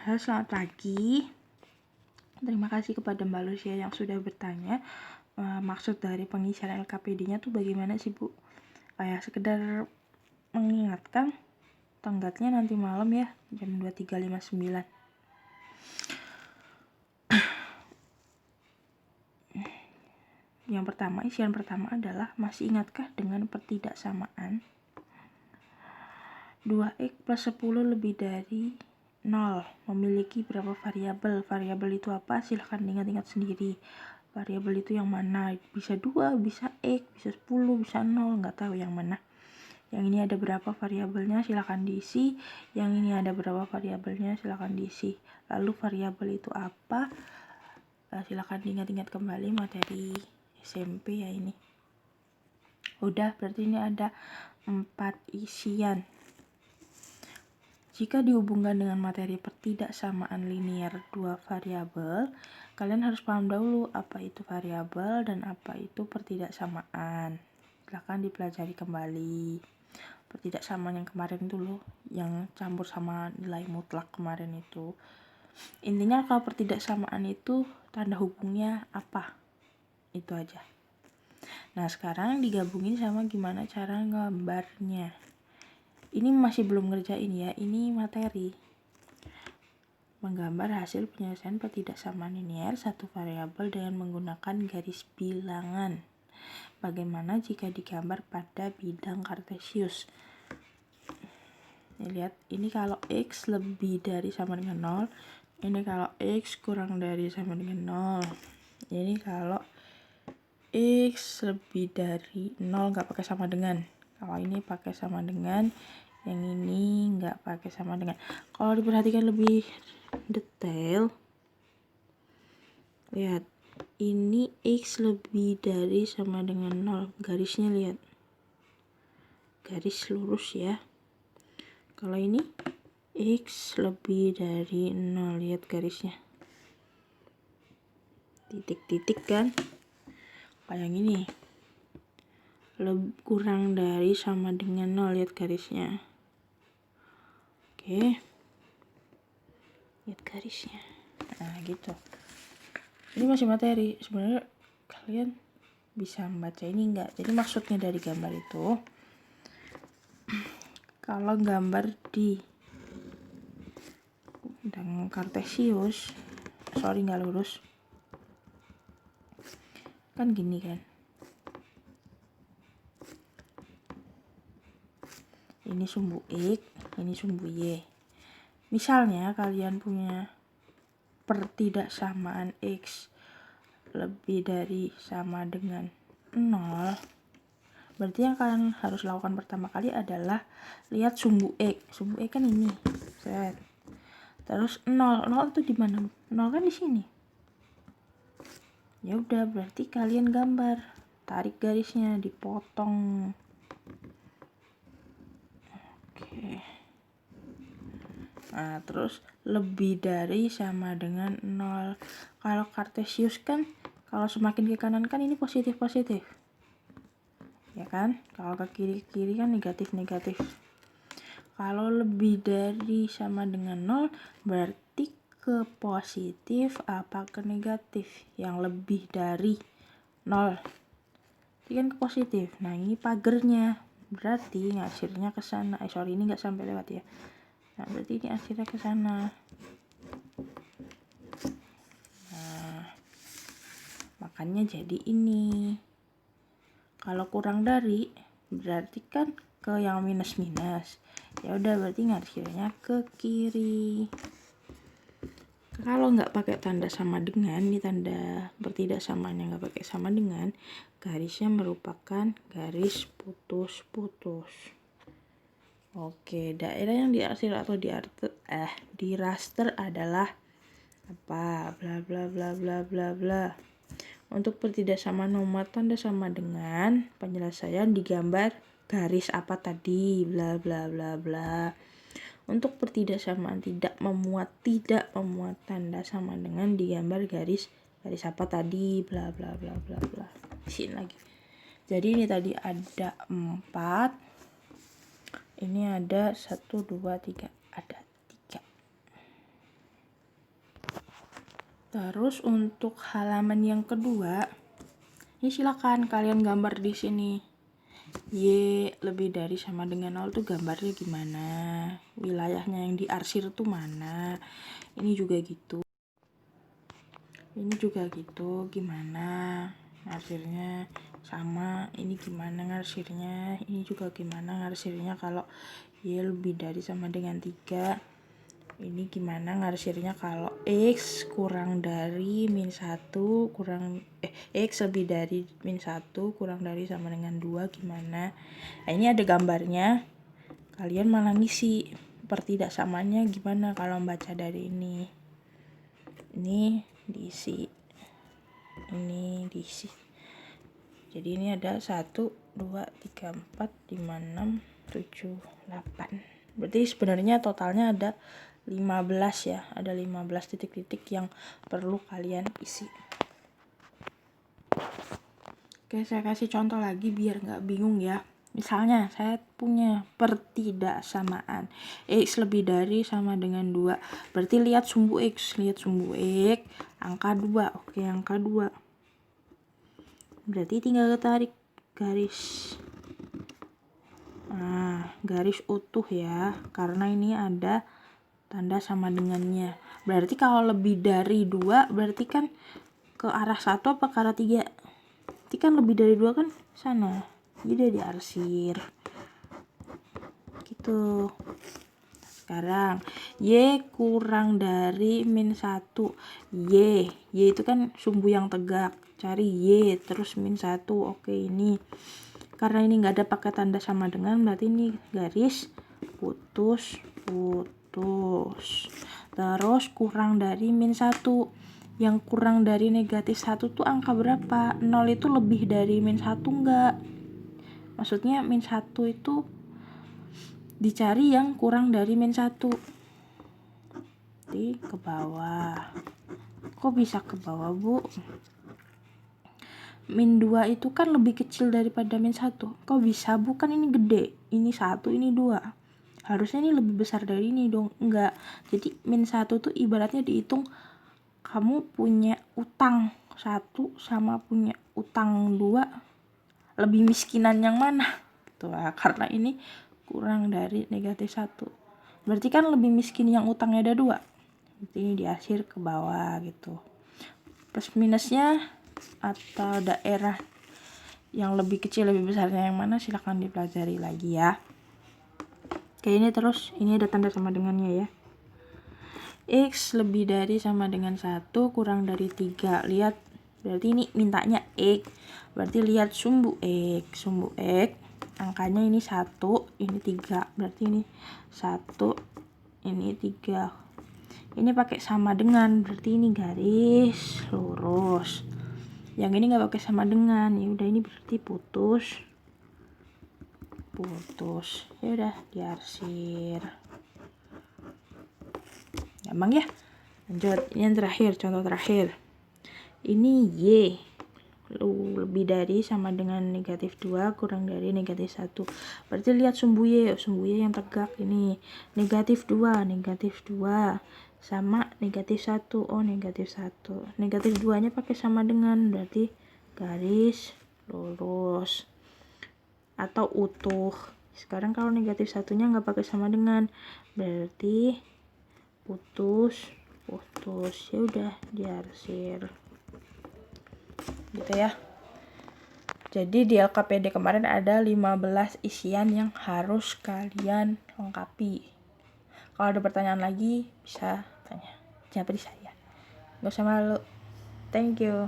Halo, selamat pagi. Terima kasih kepada Mbak Lucia yang sudah bertanya. Maksud dari pengisian LKPD-nya tuh bagaimana sih, Bu? Sekedar mengingatkan, tenggatnya nanti malam ya, jam 23.59. Yang pertama, isian pertama adalah, masih ingatkah dengan pertidaksamaan 2x plus 10 lebih dari 0 memiliki berapa variabel? Variabel itu apa? Silahkan diingat-ingat sendiri. Variabel itu yang mana? Bisa 2, bisa x, bisa 10, bisa 0, nggak tahu yang mana. Yang ini ada berapa variabelnya? Silahkan diisi. Yang ini ada berapa variabelnya? Silahkan diisi. Lalu variabel itu apa? Silahkan diingat-ingat kembali materi SMP ya ini. Udah, berarti ini ada 4 isian. Jika dihubungkan dengan materi pertidaksamaan linear 2 variabel, kalian harus paham dahulu apa itu variabel dan apa itu pertidaksamaan. Silahkan dipelajari kembali. Pertidaksamaan yang kemarin itu loh, yang campur sama nilai mutlak kemarin itu. Intinya kalau pertidaksamaan itu tanda hubungnya apa? Itu aja. Nah, sekarang digabungin sama gimana cara gambarnya. Ini masih belum ngerjain ya, ini materi. Menggambar hasil penyelesaian pertidaksamaan linear satu variabel dengan menggunakan garis bilangan. Bagaimana jika digambar pada bidang kartesius? Lihat, ini kalau x lebih dari sama dengan 0, ini kalau x kurang dari sama dengan 0, ini kalau x lebih dari 0 nggak pakai sama dengan. Kalau ini pakai sama dengan, yang ini nggak pakai sama dengan. Kalau diperhatikan lebih detail, lihat, ini x lebih dari sama dengan 0, garisnya lihat, garis lurus ya. Kalau ini x lebih dari 0, lihat garisnya, titik-titik kan. Kayak gini, kurang dari sama dengan 0, lihat garisnya. Oke, lihat garisnya. Nah gitu, ini masih materi. Sebenarnya kalian bisa membaca ini enggak. Jadi maksudnya dari gambar itu, kalau gambar di bidang kartesius, nggak lurus kan, gini kan, ini sumbu x, ini sumbu y. Misalnya kalian punya pertidaksamaan x lebih dari sama dengan 0, berarti yang kalian harus lakukan pertama kali adalah lihat sumbu x. Sumbu x kan ini, set. Terus 0 itu di mana? 0 kan di sini. Ya udah, berarti kalian gambar, tarik garisnya, dipotong. Oke. Nah, terus lebih dari sama dengan 0. Kalau kartesius kan, kalau semakin ke kanan kan ini positif-positif. Ya kan? Kalau ke kiri-kiri kan negatif-negatif. Kalau lebih dari sama dengan 0, berarti ke positif apa ke negatif? Yang lebih dari 0. Ini kan ke positif. Nah, ini pagernya. Berarti ngasirnya ke sana. Ini nggak sampai lewat ya. Nah, berarti ini akhirnya ke sana. Nah, makanya jadi ini. Kalau kurang dari, berarti kan ke yang minus-minus. Ya udah, berarti ngasirnya ke kiri. Kalau nggak pakai tanda sama dengan, ini tanda pertidaksamaan yang nggak pakai sama dengan, garisnya merupakan garis putus-putus. Oke, daerah yang diarsir atau di raster adalah apa? Bla bla bla bla bla bla. Untuk pertidaksamaan nomor tanda sama dengan, penyelesaian digambar garis apa tadi? Bla bla bla bla. Untuk pertidaksamaan tidak memuat tanda sama dengan, digambar garis apa tadi? Bla bla bla bla bla. Sini lagi. Jadi ini tadi ada 4. Ini ada 1, 2, 3, ada 3. Terus untuk halaman yang kedua, ini silakan kalian gambar di sini. Y lebih dari sama dengan 0 tuh gambarnya gimana? Wilayahnya yang diarsir tuh mana? Ini juga gitu. Ini juga gitu, gimana ngarsirnya? Sama ini gimana ngarsirnya? Ini juga gimana ngarsirnya kalau Y lebih dari sama dengan 3. Ini gimana ngarsirnya kalau X kurang dari min 1 kurang X lebih dari min 1 kurang dari sama dengan 2 gimana. Nah ini ada gambarnya, kalian malah ngisi pertidaksamannya gimana kalau membaca dari ini diisi, ini diisi. Jadi ini ada 1, 2, 3, 4, 5, 6, 7, 8. Berarti sebenarnya totalnya ada 15 ya, ada 15 titik-titik yang perlu kalian isi. Oke, saya kasih contoh lagi biar nggak bingung ya. Misalnya saya punya pertidaksamaan X lebih dari sama dengan 2. Berarti lihat sumbu X, angka 2. Oke, angka 2. Berarti tinggal tarik garis. Nah, garis utuh ya, karena ini ada tanda sama dengannya. Berarti kalau lebih dari 2 berarti kan ke arah 1 apa ke arah 3? Berarti kan lebih dari 2 kan sana. Jadi diarsir. Gitu. Sekarang Y kurang dari min 1. Y itu kan sumbu yang tegak. Cari Y terus min 1. Oke, ini. Karena ini nggak ada pakai tanda sama dengan, berarti ini garis putus. Terus kurang dari min 1. Yang kurang dari negatif 1 tuh angka berapa? 0 itu lebih dari min 1 enggak? Maksudnya min 1 itu dicari yang kurang dari min 1. Jadi ke bawah. Kok bisa ke bawah, Bu? Min 2 itu kan lebih kecil daripada min 1. Kok bisa? Bukan ini gede. Ini 1, ini 2. Harusnya ini lebih besar dari ini dong. Enggak. Jadi min 1 tuh ibaratnya dihitung kamu punya utang 1 sama punya utang 2. Lebih miskinan yang mana? Tuh, karena ini kurang dari negatif 1. Berarti kan lebih miskin yang utangnya ada 2. Berarti ini diarsir ke bawah gitu. Plus minusnya atau daerah yang lebih kecil lebih besarnya yang mana silahkan dipelajari lagi ya. Oke, ini terus ini ada tanda sama dengannya ya. X lebih dari sama dengan 1 kurang dari 3. Lihat, berarti ini mintanya X. Berarti lihat sumbu X. Angkanya ini 1, ini 3. Berarti ini 1, ini 3. Ini pakai sama dengan, berarti ini garis lurus. Yang ini nggak pakai sama dengan, ya udah ini berarti putus. Ya udah diarsir. Gampang ya. Lanjut, ini yang terakhir, contoh terakhir. Ini Y lebih dari sama dengan negatif 2 kurang dari negatif 1. Berarti lihat sumbu Y yang tegak ini. Negatif 2 sama negatif 1. Oh, negatif 1. Negatif 2-nya pakai sama dengan, berarti garis lurus atau utuh. Sekarang kalau negatif 1-nya nggak pakai sama dengan, berarti putus. Ya udah diarsir. Gitu ya. Jadi di LKPD kemarin ada 15 isian yang harus kalian lengkapi. Kalau ada pertanyaan lagi bisa tanya. Jangan pedih saya. Gak usah malu. Thank you.